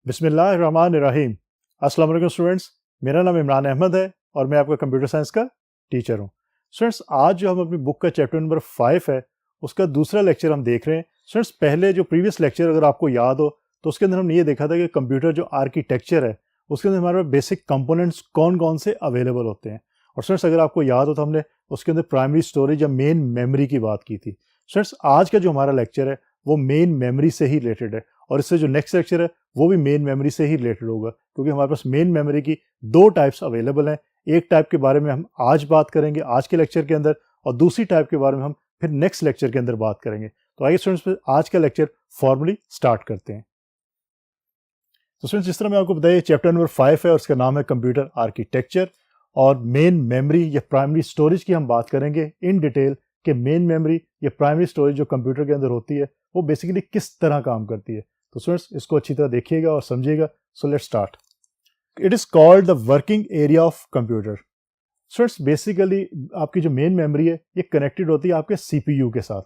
बिस्मिल्लाहिर्रहमानिर्रहीम। अस्सलाम वालेकुम स्टूडेंट्स, मेरा नाम इमरान अहमद है और मैं आपका कंप्यूटर साइंस का टीचर हूँ। स्टूडेंट्स, आज जो हम अपनी बुक का चैप्टर नंबर 5 है उसका दूसरा लेक्चर हम देख रहे हैं। स्टूडेंट्स, पहले जो प्रीवियस लेक्चर अगर आपको याद हो तो उसके अंदर हमने ये देखा था कि कंप्यूटर जो आर्किटेक्चर है उसके अंदर हमारे बेसिक कंपोनेंट्स कौन कौन से अवेलेबल होते हैं। और स्टूडेंट्स, अगर आपको याद हो तो हमने उसके अंदर प्राइमरी स्टोरेज या मेन मेमोरी की बात की थी। स्टूडेंट्स, आज का जो हमारा लेक्चर है वो मेन मेमोरी से ही रिलेटेड है और इससे जो नेक्स्ट लेक्चर है वो भी मेन मेमोरी से ही रिलेटेड होगा, क्योंकि हमारे पास मेन मेमोरी की दो टाइप्स अवेलेबल हैं। एक टाइप के बारे में हम आज बात करेंगे आज के लेक्चर के अंदर, और दूसरी टाइप के बारे में हम फिर नेक्स्ट लेक्चर के अंदर बात करेंगे। तो आइए स्टूडेंट्स, आज का लेक्चर फॉर्मली स्टार्ट करते हैं। तो स्टूडेंट्स, जिस तरह मैं आपको बताया चैप्टर नंबर 5 है और उसका नाम है कंप्यूटर आर्किटेक्चर, और मेन मेमोरी या प्राइमरी स्टोरेज की हम बात करेंगे इन डिटेल कि मेन मेमोरी या प्राइमरी स्टोरेज जो कंप्यूटर के अंदर होती है वो बेसिकली किस तरह काम करती है। तो स्टूडेंट्स, इसको अच्छी तरह देखिएगा और समझिएगा। So let's start. It is called the working area of computer. Students, basically आपकी जो मेन मेमोरी है ये कनेक्टेड होती है आपके सीपीयू के साथ।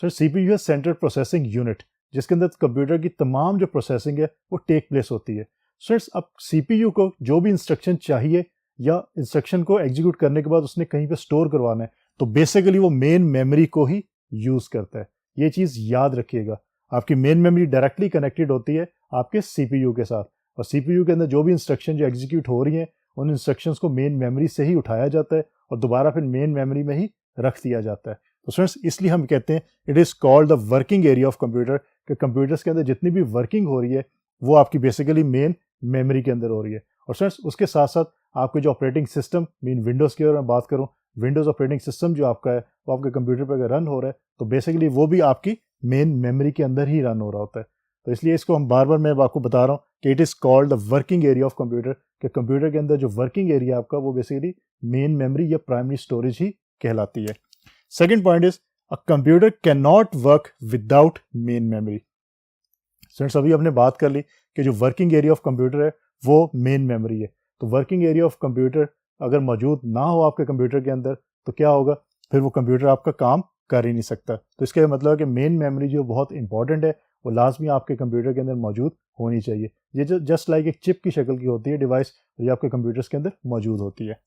सो सीपीयू है सेंट्रल प्रोसेसिंग यूनिट, जिसके अंदर कंप्यूटर की तमाम जो प्रोसेसिंग है वो टेक प्लेस होती है। स्टूडेंट्स, अब सीपीयू को जो भी इंस्ट्रक्शन चाहिए या इंस्ट्रक्शन को एग्जीक्यूट करने के बाद उसने कहीं पे स्टोर करवाना है तो बेसिकली वो मेन मेमोरी को ही यूज करता है। ये चीज याद रखिएगा, आपकी मेन मेमोरी डायरेक्टली कनेक्टेड होती है आपके सीपीयू के साथ, और सीपीयू के अंदर जो भी इंस्ट्रक्शन जो एग्जीक्यूट हो रही हैं उन इंस्ट्रक्शंस को मेन मेमोरी से ही उठाया जाता है और दोबारा फिर मेन मेमोरी में ही रख दिया जाता है। तो स्टूडेंट्स, इसलिए हम कहते हैं it is called the working area of computer, कि कंप्यूटर्स के अंदर जितनी भी वर्किंग हो रही है वो आपकी बेसिकली मेन मेमोरी के अंदर हो रही है। और स्टूडेंट्स, उसके साथ साथ आपके जो ऑपरेटिंग सिस्टम मीन विंडोज़ की अगर मैं बात करूं, विंडोज़ ऑपरेटिंग सिस्टम जो आपका है वो आपके कंप्यूटर पर अगर रन हो रहा है तो बेसिकली वो भी आपकी मेन मेमोरी के अंदर ही रन हो रहा होता है। तो इसलिए इसको हम बार बार मैं आपको बता रहा हूँ कि it is called the working area of computer, कि कंप्यूटर के अंदर जो वर्किंग एरिया आपका वो बेसिकली मेन मेमोरी या प्राइमरी स्टोरेज ही कहलाती है। Second point is a computer can not work without main memory. Students, अभी हमने बात कर ली कि जो वर्किंग एरिया ऑफ कंप्यूटर है वो मेन मेमोरी है। तो वर्किंग एरिया ऑफ कंप्यूटर अगर मौजूद ना हो आपके कंप्यूटर के अंदर तो क्या होगा, फिर वो कंप्यूटर आपका काम कर ही नहीं सकता। तो इसका मतलब है कि मेन मेमोरी जो बहुत इंपॉर्टेंट है वो लाजमी आपके कंप्यूटर के अंदर मौजूद होनी चाहिए। ये जो जस्ट लाइक एक चिप की शक्ल की होती है डिवाइस, ये आपके कंप्यूटर्स के अंदर मौजूद होती है।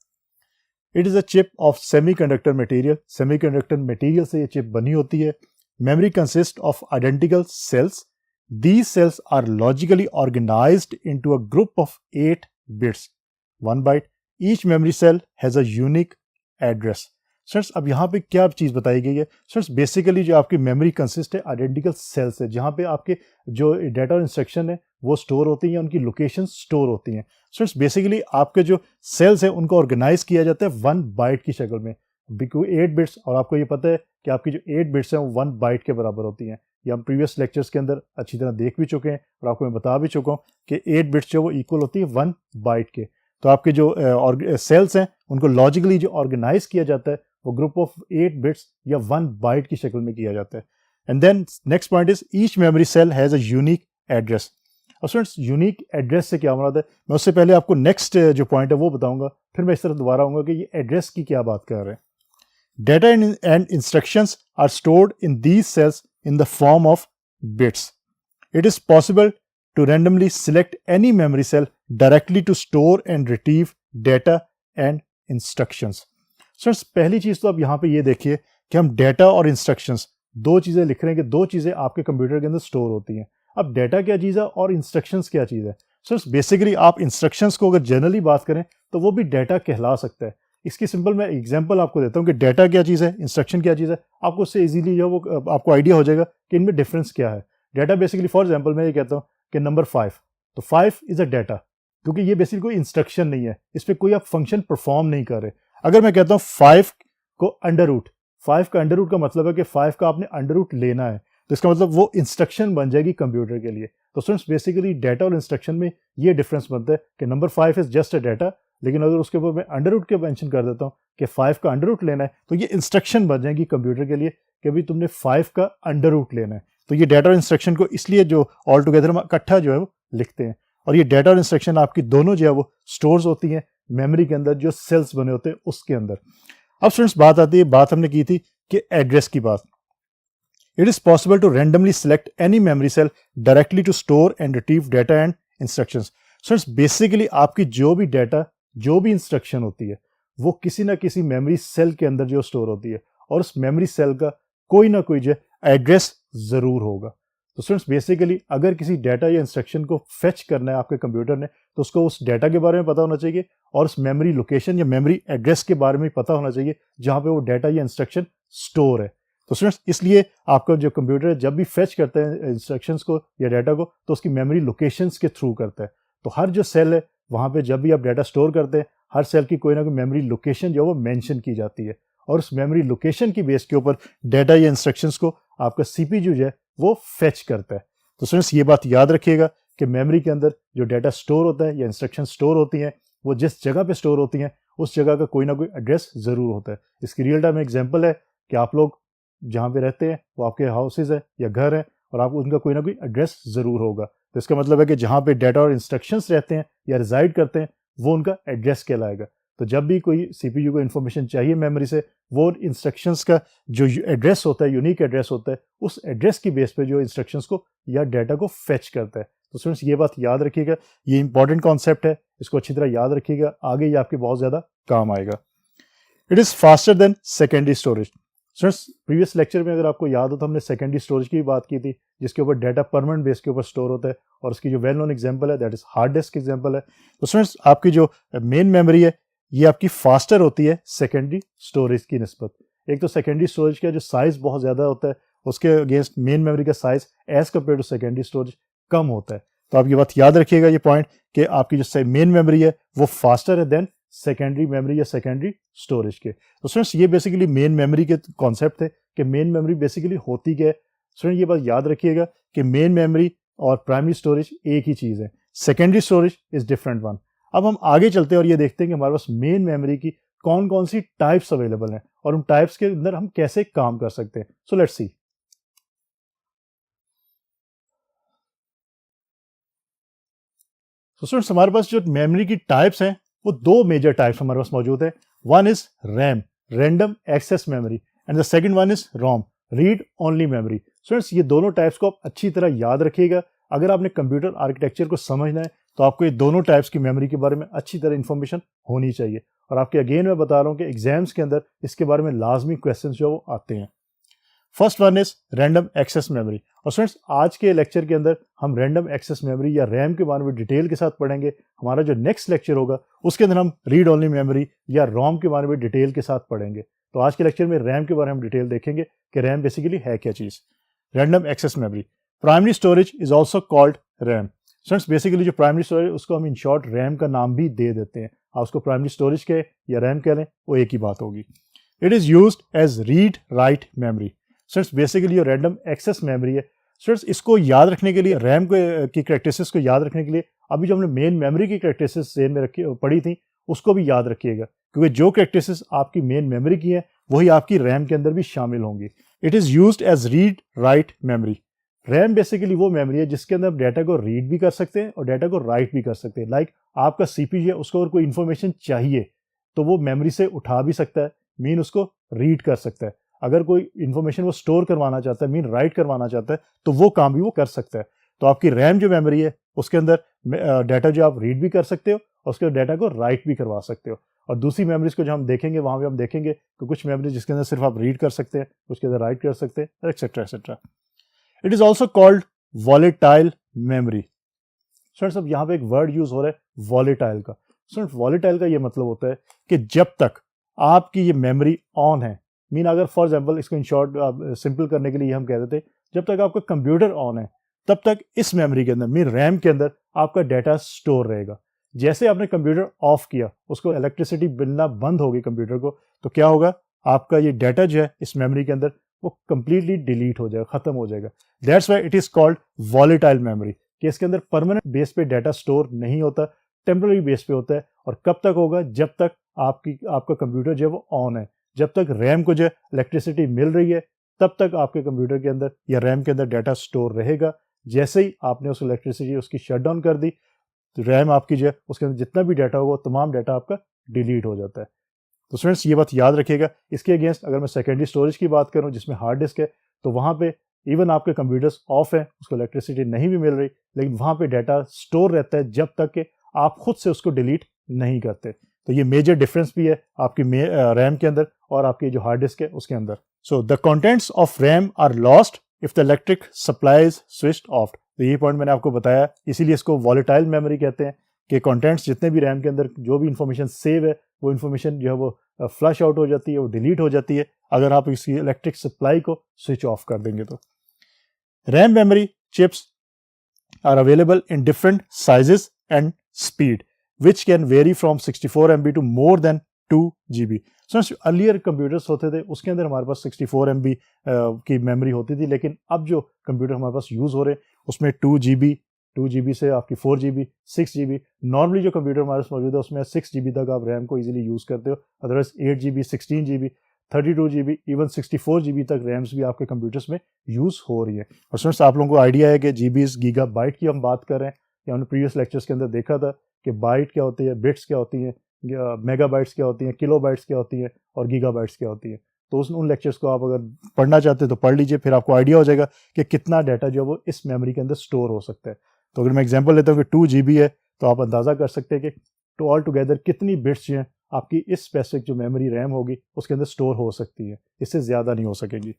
It is a chip off semiconductor material. Semiconductor material से ये चिप बनी होती है। Memory consist of identical sales. These cells are logically organized into a group of 8 bits, 1 byte. Each memory cell has a unique address. Students, अब यहाँ पे क्या चीज़ बताई गई है? Students, बेसिकली जो आपकी मेमोरी कंसिस्ट है आइडेंटिकल सेल्स से, जहाँ पे आपके जो डाटा और इंस्ट्रक्शन है वो स्टोर होती हैं या उनकी लोकेशन स्टोर होती हैं। Students, बेसिकली आपके जो सेल्स है उनको ऑर्गेनाइज किया जाता है 1 बाइट की शक्ल में, बिकॉज 8 बिट्स, और आपको ये पता है कि आपकी जो 8 बिट्स हैं वो 1 बाइट के बराबर होती हैं। ये हम प्रीवियस लेक्चर्स के अंदर अच्छी तरह देख भी चुके हैं और आपको मैं बता भी चुका हूँ कि 8 बिट्स जो वो इक्वल होती है 1 बाइट के। तो आपके जो सेल्स हैं उनको लॉजिकली जो ऑर्गेनाइज किया जाता है वो ग्रुप ऑफ 8 बिट्स या 1 बाइट की शक्ल में किया जाता है। And then next point is each memory cell has a unique address. और स्टूडेंट्स, यूनिक एड्रेस से क्या मुराद है, मैं उससे पहले आपको नेक्स्ट जो पॉइंट है वो बताऊंगा, फिर मैं इस तरह दोबारा आऊँगा कि ये एड्रेस की क्या बात कर रहे हैं। Data and instructions are stored in these cells in the form of bits. It is possible to randomly select any memory cell directly to store and retrieve data and instructions. So, पहली चीज़ तो अब यहाँ पे ये देखिए कि हम data और इंस्ट्रक्शंस दो चीज़ें लिख रहे हैं कि दो चीज़ें आपके कंप्यूटर के अंदर स्टोर होती हैं। अब डेटा क्या चीज़ है और इंस्ट्रक्शंस क्या चीज़ है। सो बेसिकली आप इंस्ट्रक्शंस को अगर जनरली बात करें तो वो भी डेटा कहला सकता है। इसकी सिंपल मैं एग्जांपल आपको देता हूँ कि डेटा क्या चीज़ है, इंस्ट्रक्शन क्या चीज़ है। आपको उससे इजीली जो वो आपको आइडिया हो जाएगा कि इनमें डिफरेंस क्या है। डेटा बेसिकली फॉर एग्जांपल मैं ये कहता हूँ कि नंबर 5, तो 5 इज़ अ डेटा, क्योंकि ये बेसिकली कोई इंस्ट्रक्शन नहीं है, इस पर कोई आप फंक्शन परफॉर्म नहीं कर रहे। अगर मैं कहता हूँ 5 को अंडर रूट, 5 का अंडर रूट का मतलब है कि 5 का आपने अंडर रूट लेना है, तो इसका मतलब वो इंस्ट्रक्शन बन जाएगी कंप्यूटर के लिए। तो स्टूडेंट्स, बेसिकली डेटा और इंस्ट्रक्शन में ये डिफरेंस बनता है कि number 5 is just a data, लेकिन अगर उसके ऊपर मैं अंडर रूट के मेंशन कर देता हूँ कि 5 का अंडर रूट लेना है तो ये इंस्ट्रक्शन बन जाएगी कंप्यूटर के लिए कि अभी तुमने 5 का अंडर रूट लेना है। तो ये डेटा और इंस्ट्रक्शन को इसलिए जो ऑल टुगेदर हम इकट्ठा जो है वो लिखते हैं, और ये डेटा और इंस्ट्रक्शन आपकी दोनों जो है वो स्टोर्स होती हैं मेमोरी के अंदर, जो सेल्स बने होते हैं उसके अंदर। अब स्टूडेंट्स, बात आती है, बात हमने की थी कि एड्रेस की बात। It is possible to randomly select any memory cell directly to store and retrieve data and instructions. Students basically आपकी जो भी डाटा, जो भी इंस्ट्रक्शन होती है, वो किसी ना किसी मेमोरी सेल के अंदर जो स्टोर होती है, और उस मेमोरी सेल का कोई ना कोई जो एड्रेस ज़रूर होगा। तो स्टूडेंट्स बेसिकली अगर किसी डाटा या इंस्ट्रक्शन को फेच करना है आपके कंप्यूटर ने, तो उसको उस डाटा के बारे में पता होना चाहिए और उस मेमोरी लोकेशन या मेमोरी एड्रेस के बारे में पता होना चाहिए जहाँ पे वो डाटा या इंस्ट्रक्शन स्टोर है। तो स्टूडेंट्स इसलिए आपका जो कंप्यूटर है जब भी फेच करता है इंस्ट्रक्शंस को या डाटा को, तो उसकी मेमोरी लोकेशंस के थ्रू करता है। तो हर जो सेल है वहाँ पे जब भी आप डाटा स्टोर करते हैं, हर सेल की कोई ना कोई मेमोरी लोकेशन जो है वो मेंशन की जाती है, और उस मेमोरी लोकेशन की बेस के ऊपर डाटा या इंस्ट्रक्शंस को आपका सीपीयू जो है वो फेच करता है। तो स्टूडेंट्स ये बात याद रखिएगा कि मेमोरी के अंदर जो डाटा स्टोर होता है या इंस्ट्रक्शन स्टोर होती हैं, वो जिस जगह पे स्टोर होती हैं उस जगह का कोई ना कोई एड्रेस ज़रूर होता है। इसकी रियल टाइम एग्जांपल है कि आप लोग जहाँ पे रहते हैं वो आपके हाउसेज है या घर है, और आपको उनका कोई ना कोई एड्रेस ज़रूर होगा। तो इसका मतलब है कि जहाँ पे डाटा और इंस्ट्रक्शंस रहते हैं या रिजाइड करते हैं वो उनका एड्रेस कहलाएगा। तो जब भी कोई सीपीयू को इन्फॉर्मेशन चाहिए मेमोरी से, वो इंस्ट्रक्शंस का जो एड्रेस होता है, यूनिक एड्रेस होता है, उस एड्रेस की बेस पे जो इंस्ट्रक्शंस को या डाटा को फेच करता है। तो स्टूडेंट्स ये बात याद रखिएगा, ये इंपॉर्टेंट कॉन्सेप्ट है, इसको अच्छी तरह याद रखिएगा, आगे ये आपके बहुत ज़्यादा काम आएगा। It is faster than secondary storage. Students previous lecture में अगर आपको याद हो तो हमने सेकेंडरी स्टोरेज की बात की थी, जिसके ऊपर डाटा परमानेंट बेस के ऊपर स्टोर होता है, और उसकी जो वेल नोन एग्जांपल है that is hard disk example है। तो स्टूडेंट्स आपकी जो मेन मेमोरी है ये आपकी फास्टर होती है सेकेंडरी स्टोरेज की निस्बत। एक तो सेकेंडरी स्टोरेज का जो साइज बहुत ज़्यादा होता है, उसके अगेंस्ट मेन मेमोरी का size as compare to secondary storage कम होता है। तो आप ये बात याद रखिएगा, ये पॉइंट, कि आपकी जो मेन मेमोरी है वो फास्टर है देन सेकेंडरी मेमोरी या सेकेंडरी स्टोरेज के। तो स्टूडेंट्स ये बेसिकली मेन मेमोरी के कॉन्सेप्ट थे कि मेन मेमोरी बेसिकली होती क्या है। स्टूडेंट ये बात याद रखिएगा कि मेन मेमोरी और प्राइमरी स्टोरेज एक ही चीज़ है, secondary storage is different one. अब हम आगे चलते हैं और ये देखते हैं कि हमारे पास मेन मेमोरी की कौन कौन सी टाइप्स अवेलेबल हैं और उन टाइप्स के अंदर हम कैसे काम कर सकते हैं। So let's see. तो स्टूडेंट्स हमारे पास जो मेमोरी की टाइप्स हैं वो दो मेजर टाइप्स हमारे पास मौजूद है। One is RAM, random access memory, and the second one is ROM, read only memory. Students ये दोनों टाइप्स को आप अच्छी तरह याद रखिएगा। अगर आपने कंप्यूटर आर्किटेक्चर को समझना है तो आपको ये दोनों टाइप्स की मेमोरी के बारे में अच्छी तरह इंफॉर्मेशन होनी चाहिए, और आपके अगेन मैं बता रहा हूँ कि एग्जाम्स के अंदर इसके बारे में लाजमी क्वेश्चन जो वो आते हैं। First one is random access memory. और स्टूडेंट्स आज के लेक्चर के अंदर हम रैंडम एक्सेस मेमोरी या रैम के बारे में डिटेल के साथ पढ़ेंगे। हमारा जो नेक्स्ट लेक्चर होगा उसके अंदर हम रीड ओनली मेमोरी या रोम के बारे में डिटेल के साथ पढ़ेंगे। तो आज के लेक्चर में रैम के बारे में हम डिटेल देखेंगे कि रैम बेसिकली है क्या चीज़। Random access memory, primary storage is also called RAM. Students basically जो प्राइमरी स्टोरेज उसको हम इन शॉर्ट रैम का नाम भी दे देते हैं। आप उसको प्राइमरी स्टोरेज कहें या रैम कह लें, वो एक ही बात होगी। It is used as read write memory. Students basically जो रैंडम एक्सेस मेमोरी है, स्टूडेंट्स इसको याद रखने के लिए, रैम की कैरेक्टरिस्टिक्स को याद रखने के लिए अभी जो हमने मेन मेमोरी की कैरेक्टरिस्टिक्स जेन में रखी पढ़ी थी उसको भी याद रखिएगा, क्योंकि जो कैरेक्टरिस्टिक्स आपकी मेन मेमोरी की है वही आपकी रैम के अंदर भी शामिल होंगी। It is used as read write memory. RAM basically वो मेमोरी है जिसके अंदर आप डाटा को रीड भी कर सकते हैं और डाटा को राइट भी कर सकते हैं। लाइक आपका सीपीयू है, उसको अगर कोई इन्फॉर्मेशन चाहिए तो वो मेमोरी से उठा भी सकता है, मीन उसको रीड कर सकता है। अगर कोई इन्फॉर्मेशन वो स्टोर करवाना चाहता है, मीन राइट करवाना चाहता है, तो वो काम भी वो कर सकता है। तो आपकी रैम जो मेमोरी है उसके अंदर डाटा जो आप रीड भी कर सकते हो और उसके डाटा को राइट भी करवा सकते हो। और दूसरी मेमोरीज को जो हम देखेंगे वहाँ पे हम देखेंगे कि कुछ मेमोरीज जिसके अंदर सिर्फ आप रीड कर सकते हैं, उसके अंदर राइट कर सकते हैं, etcetera etcetera. It is also called volatile memory. Students अब यहाँ पे एक वर्ड यूज हो रहा है वॉलेटाइल का। स्टूडेंट्स वॉलेटाइल का ये मतलब होता है कि जब तक आपकी ये मेमोरी ऑन है, मीन अगर फॉर एग्जांपल इसको इन शॉर्ट सिंपल करने के लिए हम कहते थे, जब तक आपका कंप्यूटर ऑन है तब तक इस मेमोरी के अंदर, मीन रैम के अंदर आपका डाटा स्टोर रहेगा। जैसे आपने कंप्यूटर ऑफ किया, उसको इलेक्ट्रिसिटी मिलना बंद होगी कंप्यूटर को, तो क्या होगा, आपका ये डाटा जो है इस मेमोरी के अंदर वो कंप्लीटली डिलीट हो जाएगा, खत्म हो जाएगा। That's why it is called volatile memory, कि इसके अंदर परमानेंट बेस पे डाटा स्टोर नहीं होता, टेम्पररी बेस पे होता है। और कब तक होगा, जब तक आपका कंप्यूटर जो है वो ऑन है, जब तक रैम को जो है इलेक्ट्रिसिटी मिल रही है तब तक आपके कंप्यूटर के अंदर या रैम के अंदर डाटा स्टोर रहेगा। जैसे ही आपने उस इलेक्ट्रिसिटी उसकी शट डाउन कर दी तो रैम आपकी जो है उसके अंदर जितना भी डाटा होगा तमाम डाटा आपका डिलीट हो जाता है। तो स्टूडेंट्स ये बात याद रखिएगा। इसके अगेंस्ट अगर मैं सेकेंडरी स्टोरेज की बात करूं जिसमें हार्ड डिस्क है, तो वहाँ पे इवन आपके कंप्यूटर्स ऑफ है, उसको इलेक्ट्रिसिटी नहीं भी मिल रही, लेकिन वहाँ पे डाटा स्टोर रहता है जब तक कि आप खुद से उसको डिलीट नहीं करते। तो ये मेजर डिफरेंस भी है आपकी रैम के अंदर और आपकी जो हार्ड डिस्क है उसके अंदर। So the contents of RAM are lost if the electric supply is switched off. तो ये पॉइंट मैंने आपको बताया, इसीलिए इसको वॉलेटाइल मेमोरी कहते हैं कि कंटेंट्स जितने भी रैम के अंदर जो भी इंफॉर्मेशन सेव है वो इंफॉर्मेशन जो है वो फ्लश आउट हो जाती है, वो डिलीट हो जाती है अगर आप इसकी इलेक्ट्रिक सप्लाई को स्विच ऑफ कर देंगे। तो RAM memory chips are available in different sizes and speed which can vary from 64 MB to more than 2 GB। So earlier computers होते थे उसके अंदर हमारे पास 64 MB की मेमोरी होती थी, लेकिन अब जो कंप्यूटर हमारे पास यूज़ हो रहे हैं उसमें 2 GB से आपकी 4 GB, 6 GB, नॉर्मली जो कंप्यूटर हमारे पास मौजूद है उसमें 6 GB तक आप रैम को इजीली यूज़ करते हो। Otherwise 8 GB, 16 GB, 32 GB, even 64 GB तक रैम्स भी आपके कंप्यूटर्स में यूज़ हो रही है। और स्टूडेंट्स आप लोगों को आइडिया है कि जीबीज गीगाबाइट की हम बात कर रहे हैं, या हमने प्रीवियस लेक्चर्स के अंदर देखा था कि बाइट क्या होती है, बिट्स क्या होती हैं, मेगाबाइट्स क्या होती हैं, किलोबाइट्स क्या होती हैं और गीगाबाइट्स क्या होती हैं। तो उन लेक्चर्स को आप अगर पढ़ना चाहते हैं तो पढ़ लीजिए, फिर आपको आइडिया हो जाएगा कि कितना डाटा जो है वो इस मेमोरी के अंदर स्टोर हो सकता है। तो अगर मैं एग्जांपल लेता हूँ कि 2 GB है, तो आप अंदाज़ा कर सकते हैं कि तो ऑल टुगेदर कितनी बिट्स जो हैं आपकी इस स्पेसिफिक जो मेमोरी रैम होगी उसके अंदर स्टोर हो सकती है, इससे ज़्यादा नहीं हो सकेंगी।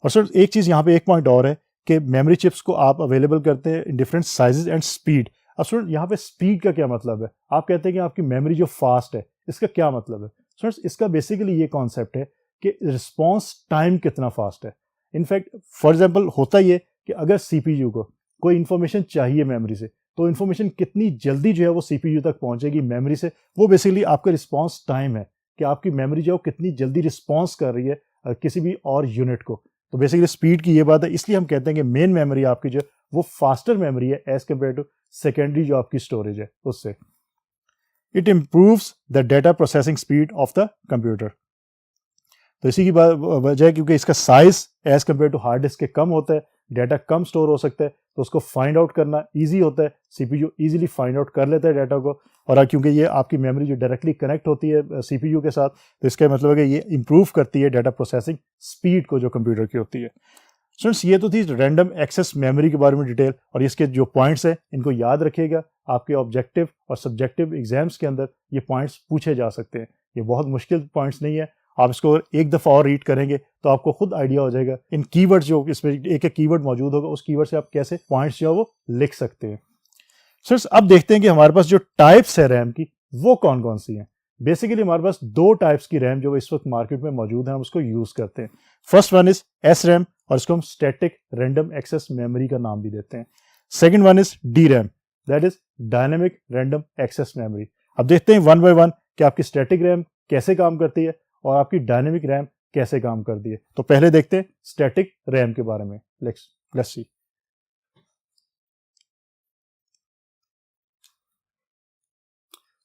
और सर एक चीज़ यहाँ पे एक पॉइंट और है कि मेमोरी चिप्स को आप अवेलेबल करते हैं इन डिफरेंट साइजेस एंड स्पीड। अब स्टूडेंट यहाँ पे स्पीड का क्या मतलब है? आप कहते हैं कि आपकी मेमोरी जो फास्ट है, इसका क्या मतलब है? स्टूडेंट्स इसका बेसिकली ये कॉन्सेप्ट है कि रिस्पॉन्स टाइम कितना फास्ट है। इनफैक्ट फॉर एग्जाम्पल होता ये कि अगर सीपीयू को कोई इन्फॉर्मेशन चाहिए मेमोरी से, तो इन्फॉर्मेशन कितनी जल्दी जो है वो सीपीयू तक पहुंचेगी मेमोरी से, वो बेसिकली आपका रिस्पॉन्स टाइम है कि आपकी मेमोरी जो है कितनी जल्दी रिस्पॉन्स कर रही है किसी भी और यूनिट को। तो बेसिकली स्पीड की ये बात है, इसलिए हम कहते हैं कि मेन मेमोरी आपकी जो वो फास्टर मेमोरी है एज कम्पेयर टू सेकेंडरी जो आपकी स्टोरेज है उससे। It improves the data processing speed of the computer. तो इसी की वजह है क्योंकि इसका size as compare to hard disk के कम होता है, डाटा कम स्टोर हो सकता है, तो उसको फाइंड आउट करना इजी होता है, सीपीयू इजीली फाइंड आउट कर लेता है डाटा को। और क्योंकि ये आपकी मेमोरी जो डायरेक्टली कनेक्ट होती है सीपीयू के साथ, तो इसका मतलब है कि ये इंप्रूव करती है डाटा प्रोसेसिंग स्पीड को जो कंप्यूटर की होती है। स्टूडेंट्स ये तो थी रैंडम एक्सेस मेमोरी के बारे में डिटेल, और इसके जो पॉइंट्स हैं इनको याद रखिएगा, आपके ऑब्जेक्टिव और सब्जेक्टिव एग्जाम्स के अंदर ये पॉइंट्स पूछे जा सकते हैं। ये बहुत मुश्किल पॉइंट्स नहीं है, आप इसको एक दफ़ा और रीड करेंगे तो आपको खुद आइडिया हो जाएगा इन कीवर्ड्स जो इसमें एक एक कीवर्ड मौजूद होगा उस कीवर्ड से आप कैसे पॉइंट्स जो है वो लिख सकते हैं। सर अब देखते हैं कि हमारे पास जो टाइप्स है रैम की वो कौन कौन सी हैं। बेसिकली हमारे पास दो टाइप्स की रैम जो इस वक्त मार्केट में मौजूद है, हम उसको यूज करते हैं। First one is S RAM, और इसको हम स्टैटिक रैंडम एक्सेस मेमोरी का नाम भी देते हैं। Second one is D RAM, that is dynamic random access memory. अब देखते हैं वन बाय वन कि आपकी स्टैटिक रैम कैसे काम करती है और आपकी डायनेमिक रैम कैसे काम करती है। तो पहले देखते हैं स्टैटिक रैम के बारे में। Let's see.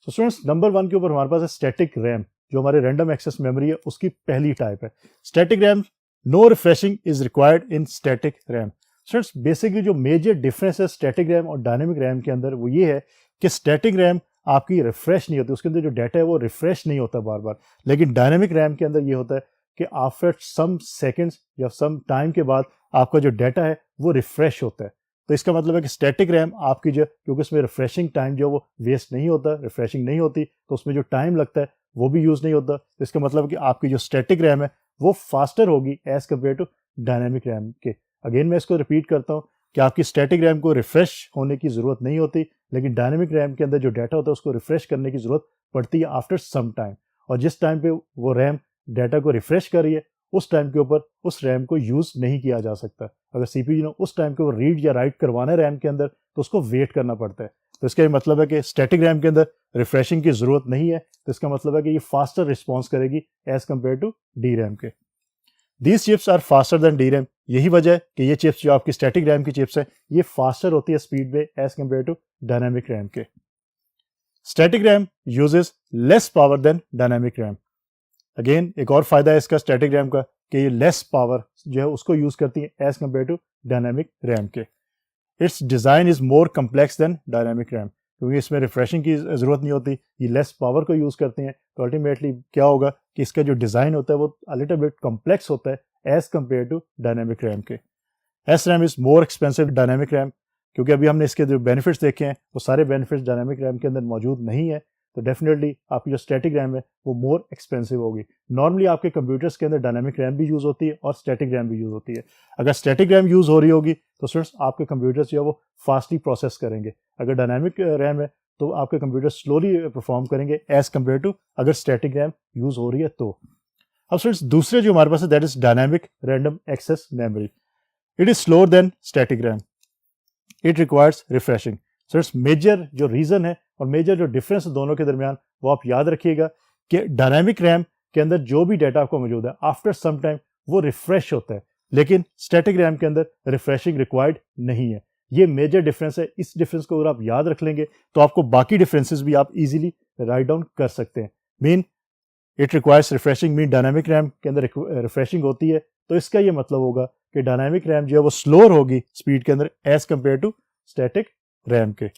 तो स्टूडेंट्स नंबर वन के ऊपर हमारे पास है स्टैटिक रैम, जो हमारे रैंडम एक्सेस मेमोरी है उसकी पहली टाइप है। Static RAM, no refreshing is required in static RAM. Students basically जो मेजर डिफरेंस है स्टैटिक रैम और डायनेमिक रैम के अंदर वो ये है कि स्टैटिक रैम आपकी रिफ्रेश नहीं होती, उसके अंदर जो डाटा है वो रिफ्रेश नहीं होता बार बार, लेकिन डायनेमिक रैम के अंदर ये होता है कि आफ्टर सम सेकेंड्स या सम टाइम के बाद आपका जो डाटा है वो रिफ्रेश होता है। तो इसका मतलब है कि स्टैटिक रैम आपकी जो, क्योंकि उसमें रिफ्रेशिंग टाइम जो वो वेस्ट नहीं होता, रिफ्रेशिंग नहीं होती, तो उसमें जो टाइम लगता है वो भी यूज़ नहीं होता। तो इसका मतलब है कि आपकी जो स्टैटिक रैम है वो फास्टर होगी as compare to dynamic RAM के। अगेन मैं इसको रिपीट करता हूँ कि आपकी स्टैटिक रैम को रिफ्रेश होने की ज़रूरत नहीं होती, लेकिन डायनेमिक रैम के अंदर जो डाटा होता है उसको रिफ्रेश करने की ज़रूरत पड़ती है आफ्टर सम टाइम। और जिस टाइम पे वो रैम डाटा को रिफ्रेश कर रही है उस टाइम के ऊपर उस रैम को यूज़ नहीं किया जा सकता। अगर सीपीयू ने उस टाइम के ऊपर रीड या राइट करवाना है रैम के अंदर तो उसको वेट करना पड़ता है। तो इसका मतलब है कि स्टैटिक रैम के अंदर रिफ्रेशिंग की ज़रूरत नहीं है, तो इसका मतलब है कि ये फास्टर रिस्पॉन्स करेगी as compare to D RAM के। These chips are faster than D RAM. यही वजह है कि ये चिप्स जो आपकी स्टैटिक रैम की चिप्स है ये फास्टर होती है स्पीड में as compare to dynamic RAM के। Static RAM uses less power than dynamic RAM. Again एक और फायदा है इसका स्टैटिक रैम का कि ये लेस पावर जो है उसको यूज करती है as compare to dynamic RAM के। Its design is more complex than dynamic RAM, क्योंकि इसमें रिफ्रेशिंग की ज़रूरत नहीं होती, ये लेस पावर को यूज़ करते हैं, तो अल्टीमेटली क्या होगा कि इसका जो डिज़ाइन होता है वो लिटिल बिट कॉम्प्लेक्स होता है as compare to dynamic RAM के। S RAM is more expensive dynamic RAM, क्योंकि अभी हमने इसके जो बेनिफिट्स देखे हैं वो सारे बेनिफिट्स डायनेमिक रैम के अंदर मौजूद नहीं है, तो डेफिनेटली आपकी जो स्टैटिक रैम है वो मोर एक्सपेंसिव होगी। नॉर्मली आपके कंप्यूटर्स के अंदर डायनेमिक रैम भी यूज़ होती है और स्टैटिक रैम भी यूज़ होती है। अगर स्टैटिक रैम यूज़ हो रही होगी तो स्टूडेंट्स आपके कंप्यूटर्स जो है वो फास्टली प्रोसेस करेंगे। अगर डायनेमिक रैम है तो आपके कंप्यूटर स्लोली परफॉर्म करेंगे एज कम्पेयर टू अगर स्टैटिक रैम यूज़ हो रही है तो। अब स्टूडेंट्स दूसरे जो हमारे पास है that is dynamic random access memory. It is slower than static RAM, it requires refreshing. Students major जो रीजन है और मेजर जो डिफरेंस है दोनों के दरमियान वो आप याद रखिएगा कि डायनेमिक रैम के अंदर जो भी डाटा आपको मौजूद है आफ्टर सम टाइम वो रिफ्रेश होता है, लेकिन स्टैटिक रैम के अंदर रिफ्रेशिंग रिक्वायर्ड नहीं है। ये मेजर डिफरेंस है। इस डिफरेंस को अगर आप याद रख लेंगे तो आपको बाकी डिफरेंसेस भी आप इजीली राइट डाउन कर सकते हैं। Mean it requires refreshing, mean dynamic RAM के अंदर रिफ्रेशिंग होती है, तो इसका ये मतलब होगा कि डायनामिक रैम जो है वो स्लोअर होगी स्पीड के अंदर as compare to static RAM के।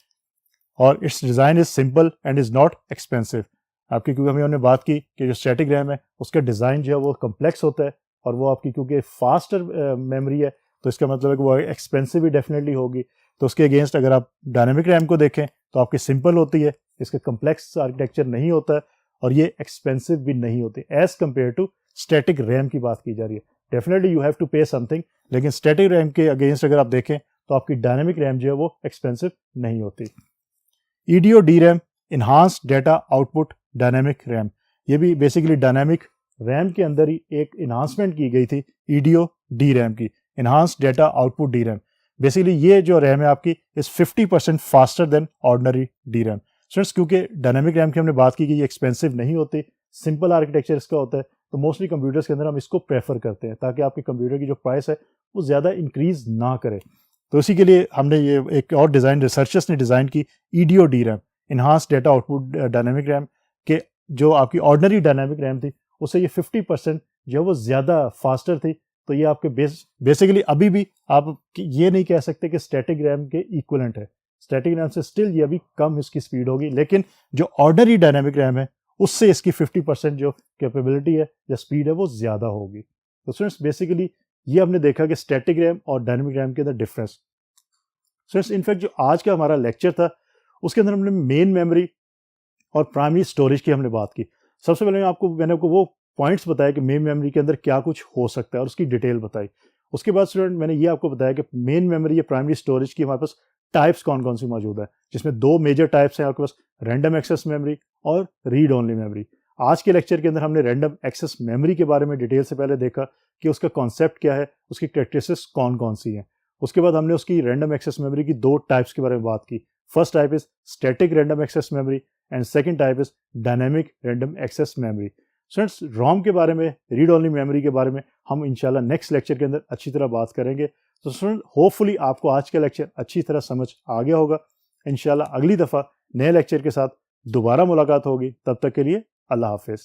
और it's design is simple and is not expensive. आपकी क्योंकि हमने बात की कि जो स्टैटिक रैम है उसका डिज़ाइन जो है वो कम्प्लेक्स होता है और वो आपकी क्योंकि फास्टर मेमोरी है तो इसका मतलब है कि वो एक्सपेंसिव भी डेफिनेटली होगी। तो उसके अगेंस्ट अगर आप डायनामिक रैम को देखें तो आपकी सिंपल होती है, इसका कम्प्लेक्स आर्किटेक्चर नहीं होता है और ये एक्सपेंसिव भी नहीं होती as compare to static RAM की बात की जा रही है। Definitely you have to pay something, लेकिन स्टैटिक रैम के अगेंस्ट अगर आप देखें तो आपकी डायनामिक रैम जो है वो एक्सपेंसिव नहीं होती। EDO D RAM, enhanced data output dynamic RAM, ये भी बेसिकली डायनामिक रैम के अंदर ही एक इन्हांसमेंट की गई थी ईडीओ डी रैम की, enhanced data output D RAM. Basically ये जो रैम है आपकी is 50% faster than ordinary D RAM. Students क्योंकि डायनामिक रैम की हमने बात की कि ये एक्सपेंसिव नहीं होती, सिंपल आर्किटेक्चर इसका होता है, तो मोस्टली कंप्यूटर्स के अंदर हम इसको प्रेफर करते हैं ताकि आपके कंप्यूटर की जो प्राइस है वो ज़्यादा इंक्रीज ना करे। तो इसी के लिए हमने ये एक और डिज़ाइन रिसर्चर्स ने डिज़ाइन की EDO D RAM, enhance data output dynamic RAM, के जो आपकी ऑर्डिनरी डायनामिक रैम थी उससे ये 50% जो है वो ज़्यादा फास्टर थी। तो ये आपके बेसिकली अभी भी आप ये नहीं कह सकते कि स्टैटिक रैम के इक्वलेंट है, स्टैटिक रैम से स्टिल ये अभी कम इसकी स्पीड होगी, लेकिन जो ऑर्डिनरी डायनामिक रैम है उससे इसकी 50% जो कैपेबिलिटी है या स्पीड है वो ज़्यादा होगी। तो स्टूडेंट्स बेसिकली ये हमने देखा कि स्टैटिक रैम और डायनामिक रैम के अंदर डिफरेंस। स्टूडेंट्स इनफैक्ट जो आज का हमारा लेक्चर था उसके अंदर हमने मेन मेमोरी और प्राइमरी स्टोरेज की हमने बात की। सबसे पहले मैंने आपको वो पॉइंट्स बताया कि मेन मेमोरी के अंदर क्या कुछ हो सकता है और उसकी डिटेल बताई। उसके बाद स्टूडेंट मैंने ये आपको बताया कि मेन मेमोरी या प्राइमरी स्टोरेज की हमारे पास टाइप्स कौन कौन सी मौजूद है, जिसमें दो मेजर टाइप्स हैं आपके पास, रैंडम एक्सेस मेमोरी और रीड ओनली मेमोरी। आज के लेक्चर के अंदर हमने रैंडम एक्सेस मेमोरी के बारे में डिटेल से पहले देखा कि उसका कॉन्सेप्ट क्या है, उसकी कैरेक्टरिस्टिक्स कौन कौन सी हैं। उसके बाद हमने उसकी रैंडम एक्सेस मेमोरी की दो टाइप्स के बारे में बात की। First type is static random access memory and second type is dynamic random access memory. Students ROM के बारे में, रीड ओनली मेमोरी के बारे में हम इंशाल्लाह नेक्स्ट लेक्चर के अंदर अच्छी तरह बात करेंगे। तो स्टूडेंट होपफुली आपको आज का लेक्चर अच्छी तरह समझ आ गया होगा। इंशाल्लाह अगली दफ़ा नए लेक्चर के साथ दोबारा मुलाकात होगी, तब तक के लिए अल्लाह हाफिज़।